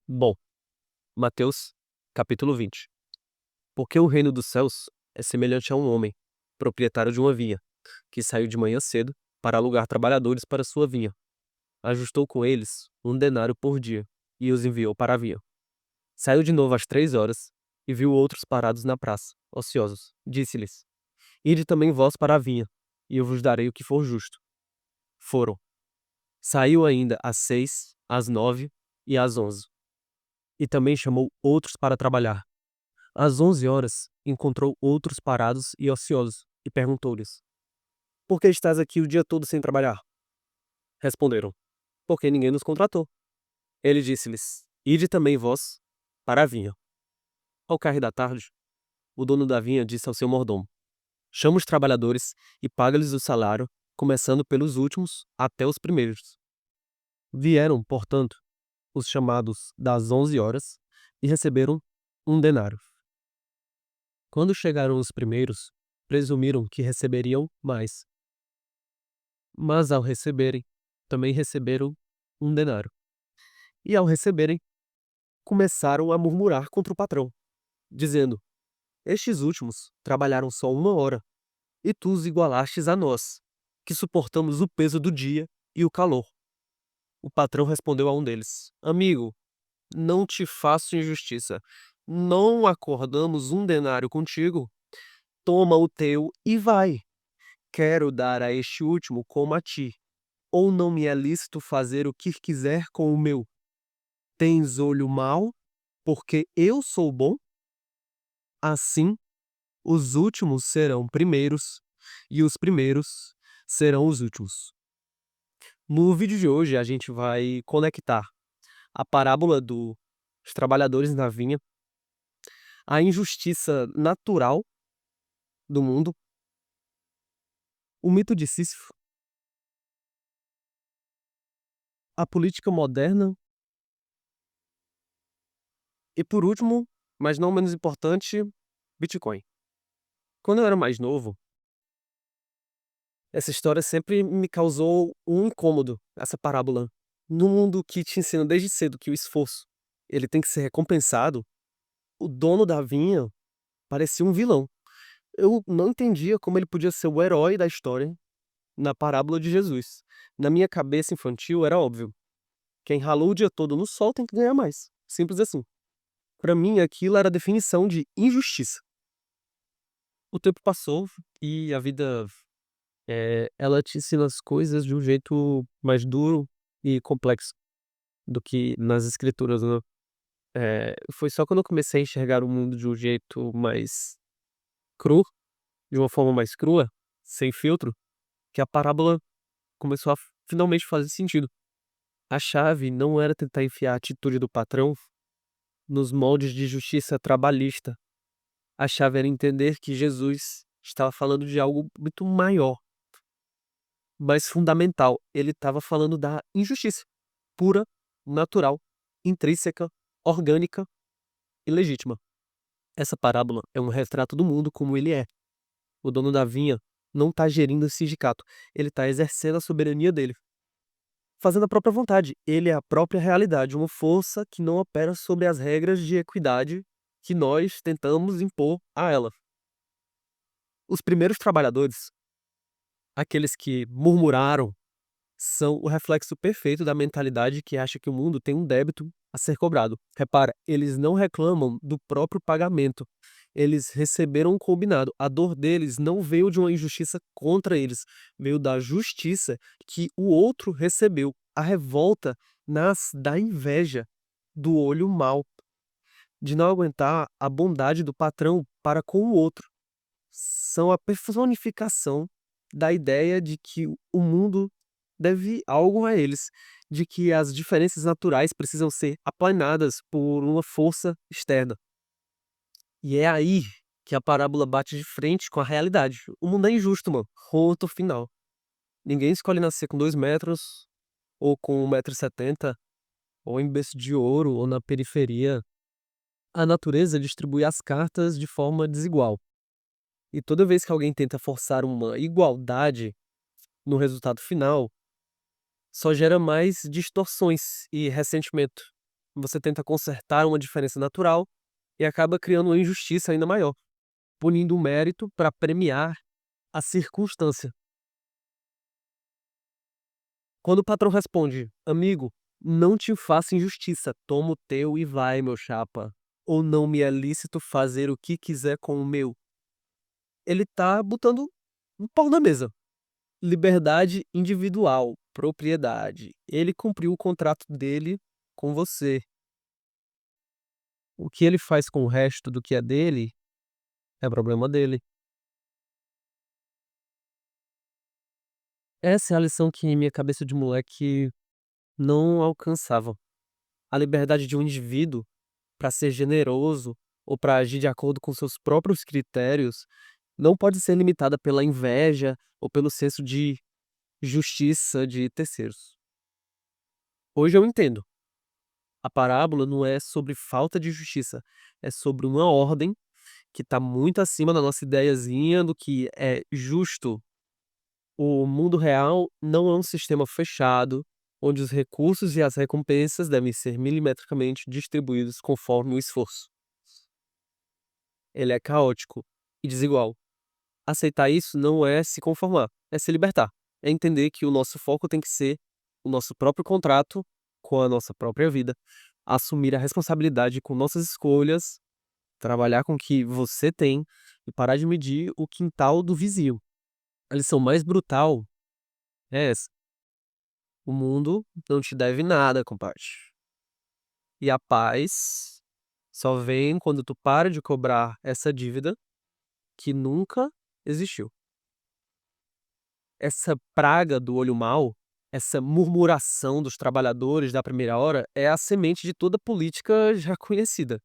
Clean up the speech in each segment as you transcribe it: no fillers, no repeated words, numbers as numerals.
Bom, Mateus, capítulo 20. Porque o reino dos céus é semelhante a um homem, proprietário de uma vinha, que saiu de manhã cedo para alugar trabalhadores para sua vinha. Ajustou com eles 1 denário por dia e os enviou para a vinha. Saiu de novo às 3 horas e viu outros parados na praça, ociosos. Disse-lhes: Ide também vós para a vinha, e eu vos darei o que for justo. Foram. Saiu ainda às 6, às 9 e às 11. E também chamou outros para trabalhar. Às 11 horas, encontrou outros parados e ociosos, e perguntou-lhes: Por que estás aqui o dia todo sem trabalhar? Responderam: Porque ninguém nos contratou. Ele disse-lhes: Ide também vós para a vinha. Ao cair da tarde, o dono da vinha disse ao seu mordomo: Chama os trabalhadores e paga-lhes o salário, começando pelos últimos até os primeiros. Vieram, portanto, os chamados das 11 horas e receberam 1 denário. Quando chegaram os primeiros, presumiram que receberiam mais. Mas ao receberem, também receberam 1 denário. E ao receberem, começaram a murmurar contra o patrão, dizendo: Estes últimos trabalharam só 1 hora, e tu os igualastes a nós, que suportamos o peso do dia e o calor. O patrão respondeu a um deles: Amigo, não te faço injustiça. Não acordamos 1 denário contigo? Toma o teu e vai. Quero dar a este último como a ti. Ou não me é lícito fazer o que quiser com o meu? Tens olho mau, porque eu sou bom? Assim, os últimos serão primeiros, e os primeiros serão os últimos. No vídeo de hoje, a gente vai conectar a parábola dos trabalhadores na vinha, a injustiça natural do mundo, o mito de Sísifo, a política moderna e, por último, mas não menos importante, Bitcoin. Quando eu era mais novo, essa história sempre me causou um incômodo, essa parábola. No mundo que te ensina desde cedo que o esforço, ele tem que ser recompensado, o dono da vinha parecia um vilão. Eu não entendia como ele podia ser o herói da história na parábola de Jesus. Na minha cabeça infantil era óbvio, quem ralou o dia todo no sol tem que ganhar mais. Simples assim. Para mim aquilo era a definição de injustiça. O tempo passou e a vida, ela te ensina as coisas de um jeito mais duro e complexo do que nas escrituras, né. Foi só quando eu comecei a enxergar o mundo de um jeito mais cru, de uma forma mais crua, sem filtro, que a parábola começou a finalmente fazer sentido. A chave não era tentar enfiar a atitude do patrão nos moldes de justiça trabalhista. A chave era entender que Jesus estava falando de algo muito maior, mais fundamental. Ele estava falando da injustiça pura, natural, intrínseca, orgânica e legítima. Essa parábola é um retrato do mundo como ele é. O dono da vinha não está gerindo o sindicato, ele está exercendo a soberania dele, fazendo a própria vontade. Ele é a própria realidade, uma força que não opera sobre as regras de equidade que nós tentamos impor a ela. Os primeiros trabalhadores, aqueles que murmuraram, são o reflexo perfeito da mentalidade que acha que o mundo tem um débito a ser cobrado. Repara, eles não reclamam do próprio pagamento. Eles receberam um combinado. A dor deles não veio de uma injustiça contra eles, veio da justiça que o outro recebeu. A revolta nasce da inveja, do olho mau, de não aguentar a bondade do patrão para com o outro. São a personificação da ideia de que o mundo deve algo a eles, de que as diferenças naturais precisam ser aplanadas por uma força externa. E é aí que a parábola bate de frente com a realidade. O mundo é injusto, mano. Ponto final. Ninguém escolhe nascer com 2 metros, ou com 1,70 m, ou em berço de ouro, ou na periferia. A natureza distribui as cartas de forma desigual. E toda vez que alguém tenta forçar uma igualdade no resultado final, só gera mais distorções e ressentimento. você tenta consertar uma diferença natural e acaba criando uma injustiça ainda maior, punindo o mérito para premiar a circunstância. Quando o patrão responde: "Amigo, não te faço injustiça, toma o teu e vai, meu chapa, ou não me é lícito fazer o que quiser com o meu", ele tá botando um pau na mesa. Liberdade individual, propriedade. Ele cumpriu o contrato dele com você. O que ele faz com o resto do que é dele, é problema dele. Essa é a lição que minha cabeça de moleque não alcançava. A liberdade de um indivíduo para ser generoso ou para agir de acordo com seus próprios critérios não pode ser limitada pela inveja ou pelo senso de justiça de terceiros. Hoje eu entendo. A parábola não é sobre falta de justiça, é sobre uma ordem que está muito acima da nossa ideiazinha do que é justo. O mundo real não é um sistema fechado, onde os recursos e as recompensas devem ser milimetricamente distribuídos conforme o esforço. Ele é caótico e desigual. Aceitar isso não é se conformar, é se libertar. É entender que o nosso foco tem que ser o nosso próprio contrato com a nossa própria vida, assumir a responsabilidade com nossas escolhas, trabalhar com o que você tem e parar de medir o quintal do vizinho. A lição mais brutal é essa: o mundo não te deve nada, compadre. E a paz só vem quando tu para de cobrar essa dívida que nunca existiu. Essa praga do olho mau, essa murmuração dos trabalhadores da primeira hora, é a semente de toda política já conhecida.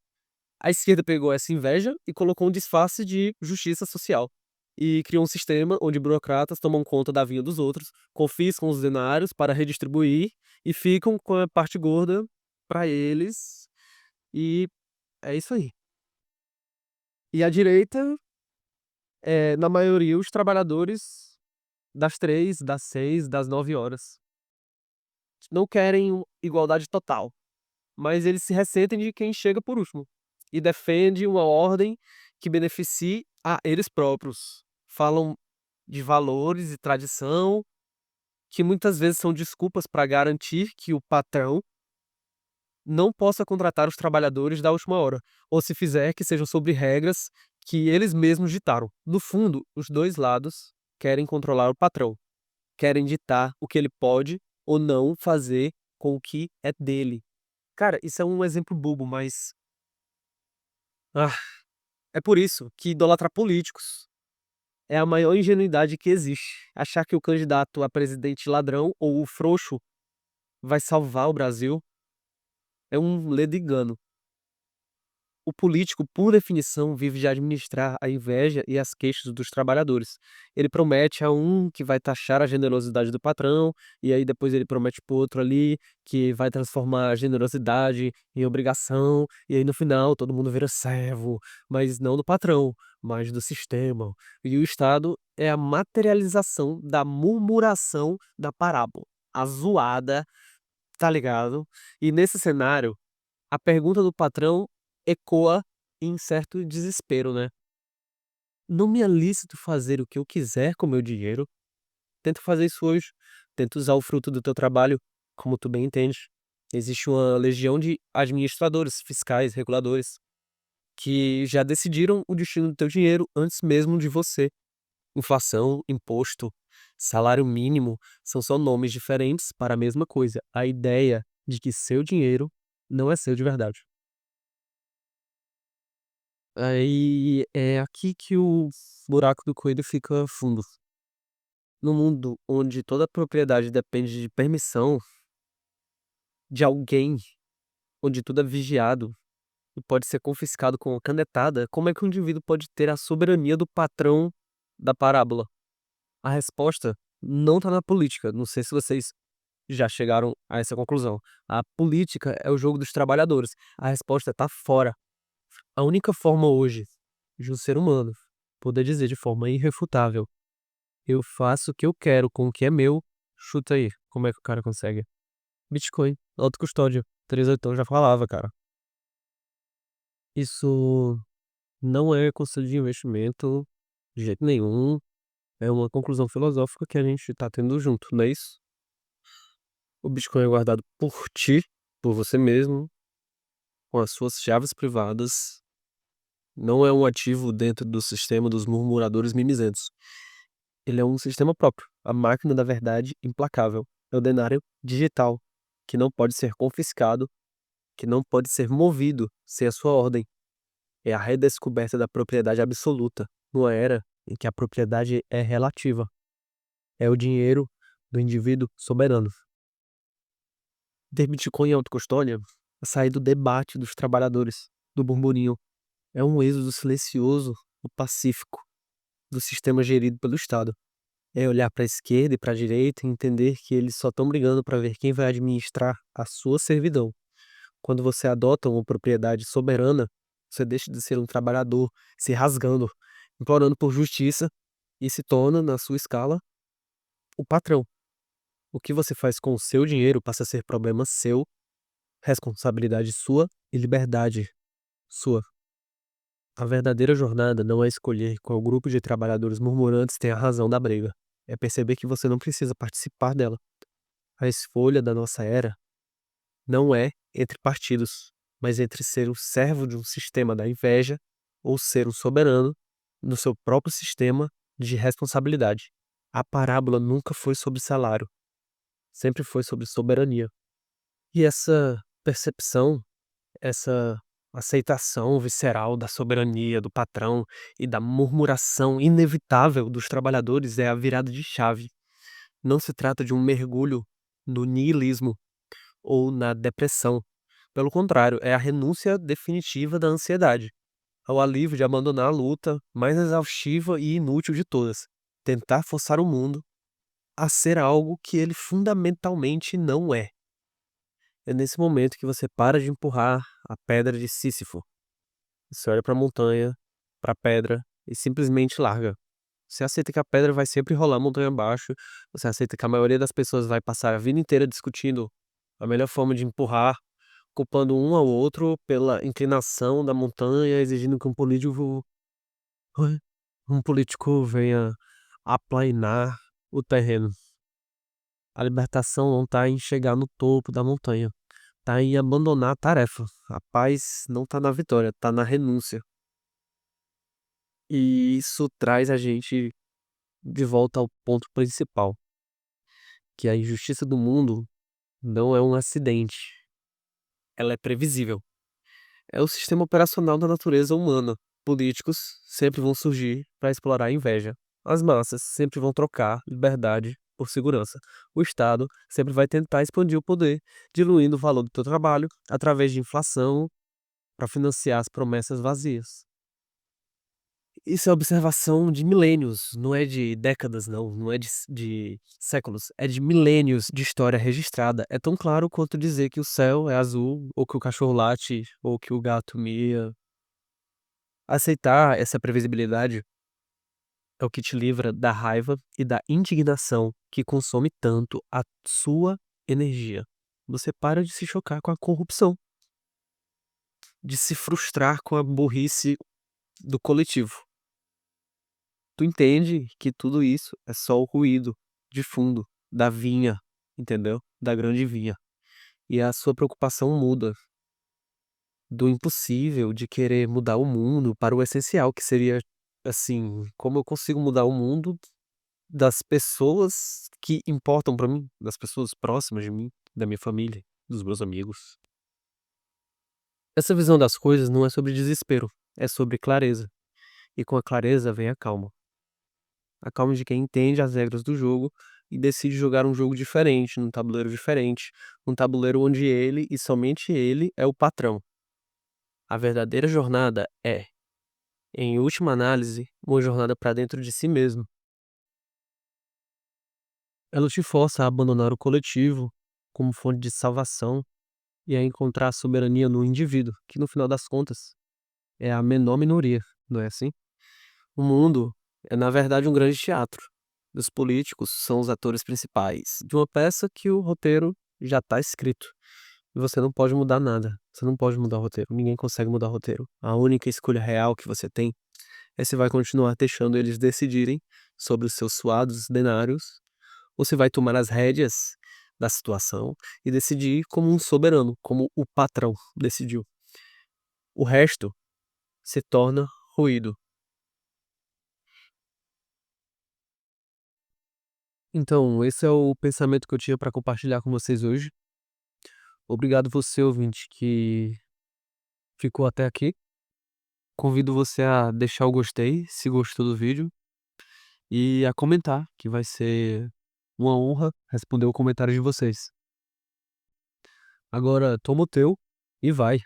A esquerda pegou essa inveja e colocou um disfarce de justiça social. E criou um sistema onde burocratas tomam conta da vinha dos outros, confiscam os denários para redistribuir e ficam com a parte gorda para eles. E é isso aí. E a direita é, na maioria, os trabalhadores das 3, das 6, das 9 horas. Não querem igualdade total, mas eles se ressentem de quem chega por último e defende uma ordem que beneficie a eles próprios. Falam de valores e tradição, que muitas vezes são desculpas para garantir que o patrão não possa contratar os trabalhadores da última hora, ou se fizer, que sejam sobre regras que eles mesmos ditaram. No fundo, os dois lados querem controlar o patrão, querem ditar o que ele pode ou não fazer com o que é dele. Cara, isso é um exemplo bobo, mas ah, é por isso que idolatrar políticos é a maior ingenuidade que existe. Achar que o candidato a presidente ladrão ou o frouxo vai salvar o Brasil é um ledo engano. O político, por definição, vive de administrar a inveja e as queixas dos trabalhadores. Ele promete a um que vai taxar a generosidade do patrão, e aí depois ele promete para o outro ali que vai transformar a generosidade em obrigação, e aí no final todo mundo vira servo, mas não do patrão, mas do sistema. E o Estado é a materialização da murmuração da parábola. A zoada, tá ligado? E nesse cenário, a pergunta do patrão ecoa em certo desespero, né. "Não me é lícito fazer o que eu quiser com meu dinheiro? Tenta fazer isso hoje. Tenta usar o fruto do teu trabalho como tu bem entende. Existe uma legião de administradores, fiscais, reguladores, que já decidiram o destino do teu dinheiro antes mesmo de você. Inflação, imposto, salário mínimo são só nomes diferentes para a mesma coisa, a ideia de que seu dinheiro não é seu de verdade." Aí é aqui que o buraco do coelho fica fundo. No mundo onde toda propriedade depende de permissão de alguém, onde tudo é vigiado e pode ser confiscado com uma canetada, como é que um indivíduo pode ter a soberania do patrão da parábola? A resposta não está na política. Não sei se vocês já chegaram a essa conclusão. A política é o jogo dos trabalhadores. A resposta está fora. A única forma hoje de um ser humano poder dizer de forma irrefutável: "Eu faço o que eu quero com o que é meu", chuta aí, como é que o cara consegue? Bitcoin, autocustódia. Oitão já falava, cara. Isso não é conselho de investimento de jeito nenhum, é uma conclusão filosófica que a gente tá tendo junto, não é isso? O Bitcoin é guardado por ti, por você mesmo, com as suas chaves privadas, não é um ativo dentro do sistema dos murmuradores mimizentos. Ele é um sistema próprio, a máquina da verdade implacável. É o denário digital, que não pode ser confiscado, que não pode ser movido sem a sua ordem. É a redescoberta da propriedade absoluta, numa era em que a propriedade é relativa. É o dinheiro do indivíduo soberano. Ter Bitcoin em autocustódia é sair do debate dos trabalhadores, do burburinho. É um êxodo silencioso e pacífico do sistema gerido pelo Estado. É olhar para a esquerda e para a direita e entender que eles só estão brigando para ver quem vai administrar a sua servidão. Quando você adota uma propriedade soberana, você deixa de ser um trabalhador se rasgando, implorando por justiça e se torna, na sua escala, o patrão. O que você faz com o seu dinheiro passa a ser problema seu, responsabilidade sua e liberdade sua. A verdadeira jornada não é escolher qual grupo de trabalhadores murmurantes tem a razão da briga. É perceber que você não precisa participar dela. A escolha da nossa era não é entre partidos, mas entre ser o servo de um sistema da inveja ou ser um soberano no seu próprio sistema de responsabilidade. A parábola nunca foi sobre salário, sempre foi sobre soberania. E essa percepção, essa aceitação visceral da soberania do patrão e da murmuração inevitável dos trabalhadores é a virada de chave. Não se trata de um mergulho no niilismo ou na depressão. Pelo contrário, é a renúncia definitiva da ansiedade, ao alívio de abandonar a luta mais exaustiva e inútil de todas, tentar forçar o mundo a ser algo que ele fundamentalmente não é. É nesse momento que você para de empurrar a pedra de Sísifo. Você olha para a montanha, para a pedra e simplesmente larga. Você aceita que a pedra vai sempre rolar montanha abaixo, você aceita que a maioria das pessoas vai passar a vida inteira discutindo a melhor forma de empurrar, culpando um ao outro pela inclinação da montanha, exigindo que um político venha aplainar o terreno. A libertação não está em chegar no topo da montanha, está em abandonar a tarefa. A paz não está na vitória, está na renúncia. E isso traz a gente de volta ao ponto principal, que a injustiça do mundo não é um acidente, ela é previsível. É o sistema operacional da natureza humana. Políticos sempre vão surgir para explorar a inveja. As massas sempre vão trocar liberdade por segurança. O Estado sempre vai tentar expandir o poder, diluindo o valor do teu trabalho através de inflação para financiar as promessas vazias. Isso é observação de milênios, não é de décadas, não é de séculos, é de milênios de história registrada. É tão claro quanto dizer que o céu é azul, ou que o cachorro late, ou que o gato mia. Aceitar essa previsibilidade é o que te livra da raiva e da indignação que consome tanto a sua energia. Você para de se chocar com a corrupção, de se frustrar com a burrice do coletivo. Tu entende que tudo isso é só o ruído de fundo da vinha, entendeu? Da grande vinha. E a sua preocupação muda do impossível de querer mudar o mundo para o essencial, que seria assim, como eu consigo mudar o mundo das pessoas que importam pra mim, das pessoas próximas de mim, da minha família, dos meus amigos. Essa visão das coisas não é sobre desespero, é sobre clareza. E com a clareza vem a calma. A calma de quem entende as regras do jogo e decide jogar um jogo diferente, num tabuleiro diferente, um tabuleiro onde ele e somente ele é o patrão. A verdadeira jornada é, em última análise, uma jornada para dentro de si mesmo. Ela te força a abandonar o coletivo como fonte de salvação e a encontrar a soberania no indivíduo, que no final das contas é a menor minoria, não é assim? O mundo é, na verdade, um grande teatro. Os políticos são os atores principais de uma peça que o roteiro já está escrito. e você não pode mudar nada. Você não pode mudar o roteiro, ninguém consegue mudar o roteiro. A única escolha real que você tem é se vai continuar deixando eles decidirem sobre os seus suados denários, ou se vai tomar as rédeas da situação e decidir como um soberano, como o patrão decidiu. O resto se torna ruído. Então, esse é o pensamento que eu tinha para compartilhar com vocês hoje. Obrigado você, ouvinte, que ficou até aqui. Convido você a deixar o gostei, se gostou do vídeo, e a comentar, que vai ser uma honra responder o comentário de vocês. Agora, toma o teu e vai.